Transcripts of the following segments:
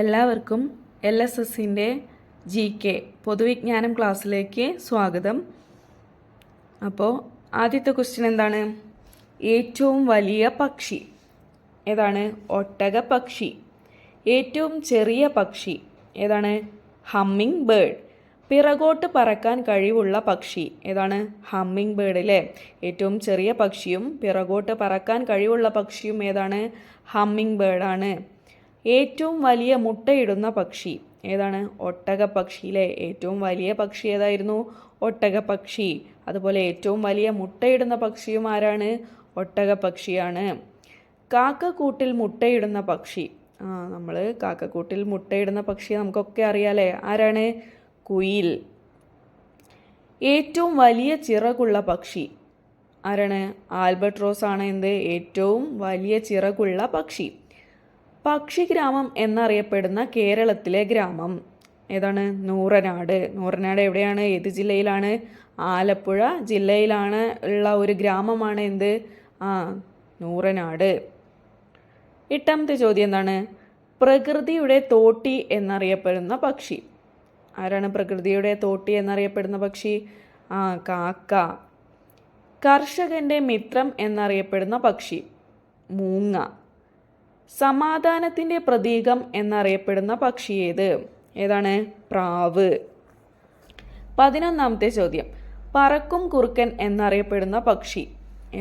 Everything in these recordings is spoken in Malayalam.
എല്ലാവർക്കും LSSൻ്റെ GK പൊതുവിജ്ഞാനം ക്ലാസ്സിലേക്ക് സ്വാഗതം. അപ്പോൾ ആദ്യത്തെ ക്വസ്റ്റ്യൻ എന്താണ്? ഏറ്റവും വലിയ പക്ഷി ഏതാണ്? ഒട്ടക പക്ഷി. ഏറ്റവും ചെറിയ പക്ഷി ഏതാണ്? Humming bird. പിറകോട്ട് പറക്കാൻ കഴിവുള്ള പക്ഷി ഏതാണ്? ഹമ്മിങ് ബേർഡ് അല്ലേ? ഏറ്റവും ചെറിയ പക്ഷിയും പിറകോട്ട് പറക്കാൻ കഴിവുള്ള പക്ഷിയും ഏതാണ്? ഹമ്മിങ് ബേർഡാണ്. ഏറ്റവും വലിയ മുട്ടയിടുന്ന പക്ഷി ഏതാണ്? ഒട്ടക പക്ഷി അല്ലേ? ഏറ്റവും വലിയ പക്ഷി ഏതായിരുന്നു? ഒട്ടക പക്ഷി. അതുപോലെ ഏറ്റവും വലിയ മുട്ടയിടുന്ന പക്ഷിയും ആരാണ്? ഒട്ടക പക്ഷിയാണ്. കാക്കക്കൂട്ടിൽ മുട്ടയിടുന്ന പക്ഷി, നമ്മൾ കാക്കക്കൂട്ടിൽ മുട്ടയിടുന്ന പക്ഷി നമുക്കൊക്കെ അറിയാലേ, ആരാണ്? കുയിൽ. ഏറ്റവും വലിയ ചിറകുള്ള പക്ഷി ആരാണ്? ആൽബട്രോസ് ആണ് എന്ത്? ഏറ്റവും വലിയ ചിറകുള്ള പക്ഷി. പക്ഷിഗ്രാമം എന്നറിയപ്പെടുന്ന കേരളത്തിലെ ഗ്രാമം ഏതാണ്? നൂറനാട്. നൂറനാട് എവിടെയാണ്? ഏത് ജില്ലയിലാണ്? ആലപ്പുഴ ജില്ലയിലാണ് ഉള്ള ഒരു ഗ്രാമമാണ് എന്ത്? നൂറനാട്. എട്ടാമത്തെ ചോദ്യം എന്താണ്? പ്രകൃതിയുടെ തോട്ടി എന്നറിയപ്പെടുന്ന പക്ഷി ആരാണ്? പ്രകൃതിയുടെ തോട്ടി എന്നറിയപ്പെടുന്ന പക്ഷി കാക്ക. കർഷകന്റെ മിത്രം എന്നറിയപ്പെടുന്ന പക്ഷി മൂങ്ങ. സമാധാനത്തിൻ്റെ പ്രതീകം എന്നറിയപ്പെടുന്ന പക്ഷി ഏതാണ്? പ്രാവ്. 11ാമത്തെ ചോദ്യം. പറക്കും കുറുക്കൻ എന്നറിയപ്പെടുന്ന പക്ഷി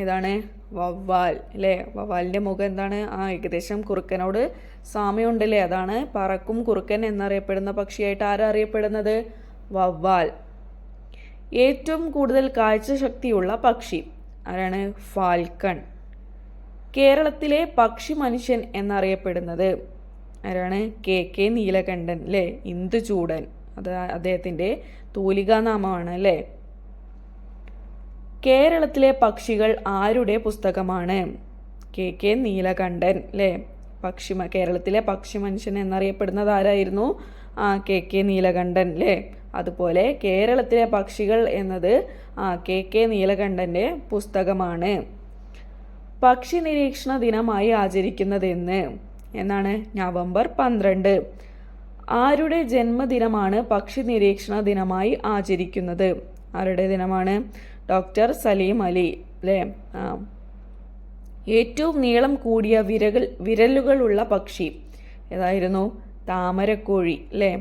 ഏതാണ്? വവ്വാൽ അല്ലേ? വവ്വാലിൻ്റെ മുഖം എന്താണ്? ഏകദേശം കുറുക്കനോട് സാമ്യമുണ്ടല്ലേ? അതാണ് പറക്കും കുറുക്കൻ എന്നറിയപ്പെടുന്ന പക്ഷിയായിട്ട് ആരറിയപ്പെടുന്നത്? വവ്വാൽ. ഏറ്റവും കൂടുതൽ കാഴ്ചശക്തിയുള്ള പക്ഷി ആരാണ്? ഫാൽക്കൺ. കേരളത്തിലെ പക്ഷി മനുഷ്യൻ എന്നറിയപ്പെടുന്നത് ആരാണ്? KK നീലകണ്ഠൻ അല്ലേ? ഇന്ദുചൂടൻ, അത് അദ്ദേഹത്തിൻ്റെ തൂലികാനാമമാണ് അല്ലേ? കേരളത്തിലെ പക്ഷികൾ ആരുടെ പുസ്തകമാണ്? KK നീലകണ്ഠൻ അല്ലേ? കേരളത്തിലെ പക്ഷി മനുഷ്യൻ എന്നറിയപ്പെടുന്നത് ആരായിരുന്നു? KK നീലകണ്ഠൻ അല്ലേ? അതുപോലെ കേരളത്തിലെ പക്ഷികൾ എന്നത് KK നീലകണ്ഠൻ്റെ പുസ്തകമാണ്. പക്ഷി നിരീക്ഷണ ദിനമായി ആചരിക്കുന്നത് എന്നാണ്? നവംബർ 12. ആരുടെ ജന്മദിനമാണ് പക്ഷി നിരീക്ഷണ ദിനമായി ആചരിക്കുന്നത്? ആരുടെ ദിനമാണ്? ഡോക്ടർ സലീം അലി അല്ലേ? ഏറ്റവും നീളം കൂടിയ വിരലുകളുള്ള പക്ഷി ഏതായിരുന്നു? താമരക്കോഴി അല്ലേ?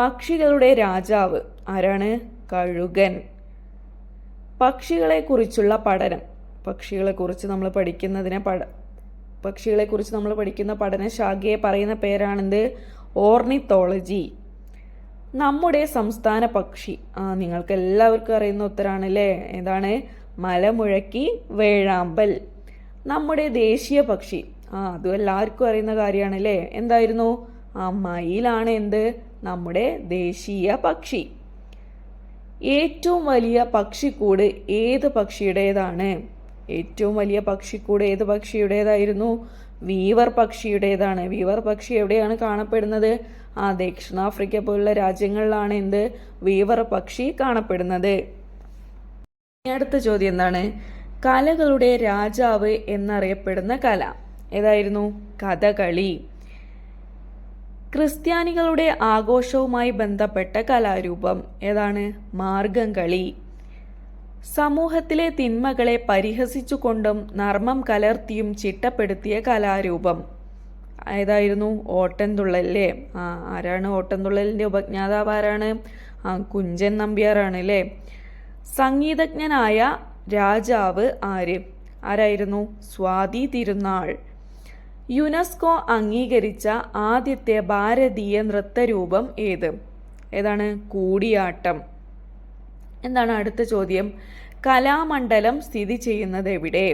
പക്ഷികളുടെ രാജാവ് ആരാണ്? കഴുകൻ. പക്ഷികളെക്കുറിച്ചുള്ള പഠനം, പക്ഷികളെക്കുറിച്ച് നമ്മൾ പഠിക്കുന്ന പഠനശാഖയെ പറയുന്ന പേരാണെന്ത്? ഓർണിത്തോളജി. നമ്മുടെ സംസ്ഥാന പക്ഷി നിങ്ങൾക്ക് എല്ലാവർക്കും അറിയുന്ന ഉത്തരാണ് അല്ലേ? ഏതാണ്? മലമുഴക്കി വേഴാമ്പൽ. നമ്മുടെ ദേശീയ പക്ഷി അതും എല്ലാവർക്കും അറിയുന്ന കാര്യമാണ് അല്ലേ? എന്തായിരുന്നു? മയിലാണ് എന്ത്? നമ്മുടെ ദേശീയ പക്ഷി. ഏറ്റവും വലിയ പക്ഷിക്കൂട് ഏത് പക്ഷിയുടേതാണ്? ഏറ്റവും വലിയ പക്ഷിക്കൂട് ഏത് പക്ഷിയുടേതായിരുന്നു? വീവർ പക്ഷിയുടേതാണ്. വീവർ പക്ഷി എവിടെയാണ് കാണപ്പെടുന്നത്? ദക്ഷിണാഫ്രിക്ക പോലുള്ള രാജ്യങ്ങളിലാണ് എന്ത്? വീവർ പക്ഷി കാണപ്പെടുന്നത്. അടുത്ത ചോദ്യം എന്താണ്? കലകളുടെ രാജാവ് എന്നറിയപ്പെടുന്ന കല ഏതായിരുന്നു? കഥകളി. ക്രിസ്ത്യാനികളുടെ ആഘോഷവുമായി ബന്ധപ്പെട്ട കലാരൂപം ഏതാണ്? മാർഗംകളി. സമൂഹത്തിലെ തിന്മകളെ പരിഹസിച്ചുകൊണ്ടും നർമ്മം കലർത്തിയും ചിട്ടപ്പെടുത്തിയ കലാരൂപം ഏതായിരുന്നു? ഓട്ടൻതുള്ളൽ. ആരാണ് ഓട്ടൻതുള്ളലിൻ്റെ ഉപജ്ഞാതാവ്? ആരാണ്? കുഞ്ചൻ നമ്പ്യാറാണ് അല്ലേ? സംഗീതജ്ഞനായ രാജാവ് ആരായിരുന്നു? സ്വാതി തിരുനാൾ. യുനെസ്കോ അംഗീകരിച്ച ആദ്യത്തെ ഭാരതീയ നൃത്തരൂപം ഏതാണ്? കൂടിയാട്ടം. എന്താണ് അടുത്ത ചോദ്യം? കലാമണ്ഡലം സ്ഥിതി ചെയ്യുന്നത് എവിടെ?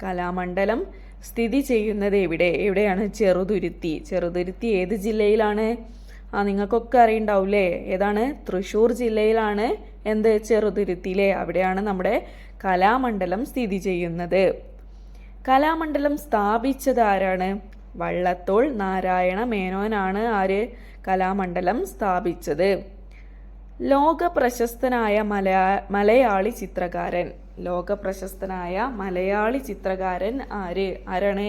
കലാമണ്ഡലം സ്ഥിതി ചെയ്യുന്നത് എവിടെയാണ്? ചെറുതുരുത്തി. ചെറുതുരുത്തി ഏത് ജില്ലയിലാണ്? നിങ്ങൾക്കൊക്കെ അറിയണ്ടാവൂലേ? ഏതാണ്? തൃശ്ശൂർ ജില്ലയിലാണ് എന്ത്? ചെറുതുരുത്തിയിലെ. അവിടെയാണ് നമ്മുടെ കലാമണ്ഡലം സ്ഥിതി ചെയ്യുന്നത്. കലാമണ്ഡലം സ്ഥാപിച്ചത് ആരാണ്? വള്ളത്തോൾ നാരായണ മേനോനാണ് കലാമണ്ഡലം സ്ഥാപിച്ചത്. ലോക പ്രശസ്തനായ മലയാളി ചിത്രകാരൻ. ലോക പ്രശസ്തനായ മലയാളി ചിത്രകാരൻ ആരാണ്?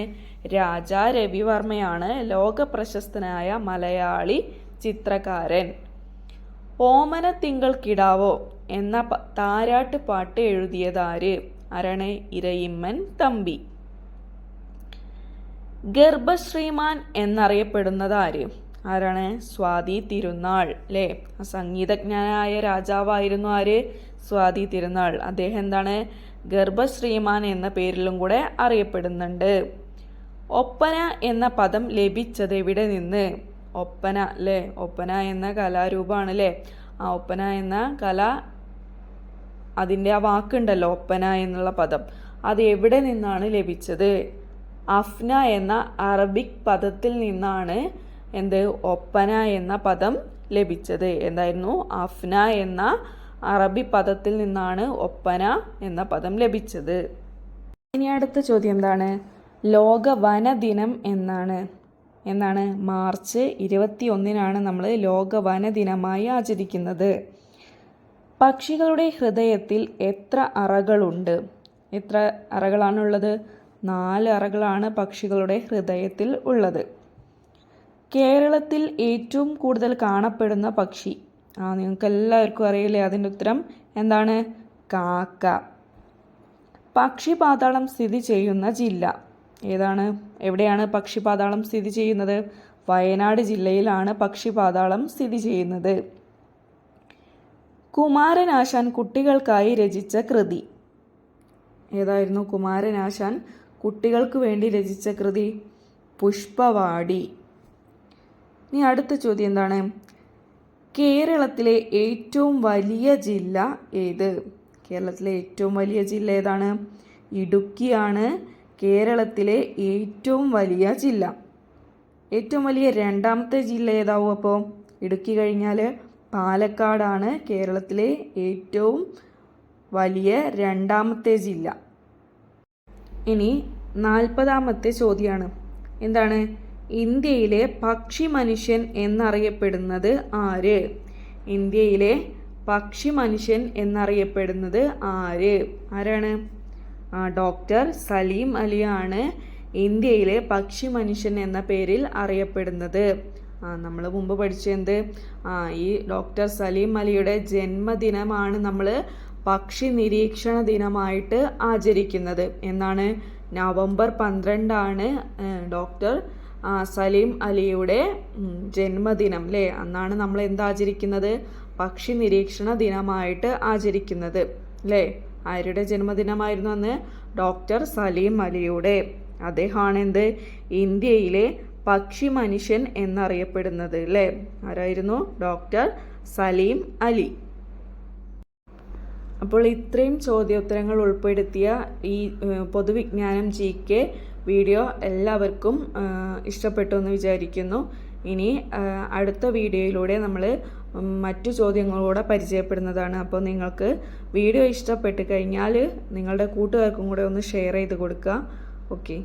രാജാ രവിവർമ്മയാണ് ലോക പ്രശസ്തനായ മലയാളി ചിത്രകാരൻ. ഓമന തിങ്കൾ കിടാവോ എന്ന താരാട്ട് പാട്ട് എഴുതിയതാര്? ആരാണ്? ഇരയിമ്മൻ തമ്പി. ഗർഭശ്രീമാൻ എന്നറിയപ്പെടുന്നത് ആരാണ്? സ്വാതി തിരുനാൾ അല്ലേ? സംഗീതജ്ഞനായ രാജാവായിരുന്നു സ്വാതി തിരുനാൾ. അദ്ദേഹം എന്താണ്? ഗർഭശ്രീമാൻ എന്ന പേരിലും കൂടെ അറിയപ്പെടുന്നുണ്ട്. ഒപ്പന എന്ന പദം ലഭിച്ചത് എവിടെ നിന്ന്? ഒപ്പന അല്ലേ? ഒപ്പന എന്ന കലാരൂപമാണ് അല്ലേ? ആ ഒപ്പന എന്ന കല, അതിൻ്റെ ആ വാക്കുണ്ടല്ലോ ഒപ്പന എന്നുള്ള പദം, അത് എവിടെ നിന്നാണ് ലഭിച്ചത്? അഫ്ന എന്ന അറബിക് പദത്തിൽ നിന്നാണ് ഒപ്പന എന്ന പദം ലഭിച്ചത്. എന്തായിരുന്നു? അഫ്ന എന്ന അറബി പദത്തിൽ നിന്നാണ് ഒപ്പന എന്ന പദം ലഭിച്ചത്. ഇനി അടുത്ത ചോദ്യം എന്താണ്? ലോക വനദിനം എന്നാണ് മാർച്ച് 21 നമ്മൾ ലോക വനദിനമായി ആചരിക്കുന്നത്. പക്ഷികളുടെ ഹൃദയത്തിൽ എത്ര അറകളുണ്ട്? എത്ര അറകളാണുള്ളത്? 4 അറകളാണ് പക്ഷികളുടെ ഹൃദയത്തിൽ ഉള്ളത്. കേരളത്തിൽ ഏറ്റവും കൂടുതൽ കാണപ്പെടുന്ന പക്ഷി? നിങ്ങൾക്ക് എല്ലാവർക്കും അറിയില്ലേ അതിൻ്റെ ഉത്തരം എന്താണ്? കാക്ക. പക്ഷിപാതാളം സ്ഥിതി ചെയ്യുന്ന ജില്ല ഏതാണ്? എവിടെയാണ് പക്ഷിപാതാളം സ്ഥിതി ചെയ്യുന്നത്? വയനാട് ജില്ലയിലാണ് പക്ഷിപാതാളം സ്ഥിതി ചെയ്യുന്നത്. കുമാരനാശാൻ കുട്ടികൾക്കായി രചിച്ച കൃതി ഏതായിരുന്നു? കുമാരനാശാൻ കുട്ടികൾക്ക് വേണ്ടി രചിച്ച കൃതി പുഷ്പവാടി. ഇനി അടുത്ത ചോദ്യം എന്താണ്? കേരളത്തിലെ ഏറ്റവും വലിയ ജില്ല ഏത്? കേരളത്തിലെ ഏറ്റവും വലിയ ജില്ല ഏതാണ്? ഇടുക്കിയാണ് കേരളത്തിലെ ഏറ്റവും വലിയ ജില്ല. ഏറ്റവും വലിയ രണ്ടാമത്തെ ജില്ല ഏതാവും അപ്പോൾ? ഇടുക്കി കഴിഞ്ഞാൽ പാലക്കാടാണ് കേരളത്തിലെ ഏറ്റവും വലിയ രണ്ടാമത്തെ ജില്ല. ഇനി 40ാമത്തെ ചോദ്യമാണ്. എന്താണ്? ഇന്ത്യയിലെ പക്ഷി മനുഷ്യൻ എന്നറിയപ്പെടുന്നത് ആര്? ഇന്ത്യയിലെ പക്ഷി മനുഷ്യൻ എന്നറിയപ്പെടുന്നത് ആരാണ്? ഡോക്ടർ സലീം അലിയാണ് ഇന്ത്യയിലെ പക്ഷി മനുഷ്യൻ എന്ന പേരിൽ അറിയപ്പെടുന്നത്. നമ്മൾ മുമ്പ് പഠിച്ചത് ഈ ഡോക്ടർ സലീം അലിയുടെ ജന്മദിനമാണ് നമ്മൾ പക്ഷി നിരീക്ഷണ ദിനമായിട്ട് ആചരിക്കുന്നത്. എന്നാണ്? നവംബർ 12 ഡോക്ടർ സലീം അലിയുടെ ജന്മദിനം അല്ലേ? അന്നാണ് നമ്മൾ എന്താചരിക്കുന്നത്? പക്ഷി നിരീക്ഷണ ദിനമായിട്ട് ആചരിക്കുന്നത് അല്ലേ? ആരുടെ ജന്മദിനമായിരുന്നു അന്ന്? ഡോക്ടർ സലീം അലിയുടെ. അദ്ദേഹമാണ് ഇന്ത്യയിലെ പക്ഷി മനുഷ്യൻ എന്നറിയപ്പെടുന്നത് അല്ലേ? ആരായിരുന്നു? ഡോക്ടർ സലീം അലി. അപ്പോൾ ഇത്രയും ചോദ്യോത്തരങ്ങൾ ഉൾപ്പെടുത്തിയ ഈ പൊതുവിജ്ഞാനം GK വീഡിയോ എല്ലാവർക്കും ഇഷ്ടപ്പെട്ടു എന്ന് വിചാരിക്കുന്നു. ഇനി അടുത്ത വീഡിയോയിലൂടെ നമ്മൾ മറ്റു ചോദ്യങ്ങളൂടെ പരിചയപ്പെടുന്നതാണ്. അപ്പോൾ നിങ്ങൾക്ക് വീഡിയോ ഇഷ്ടപ്പെട്ട് കഴിഞ്ഞാൽ നിങ്ങളുടെ കൂട്ടുകാർക്കും കൂടെ ഒന്ന് ഷെയർ ചെയ്ത് കൊടുക്കുക. ഓക്കെ.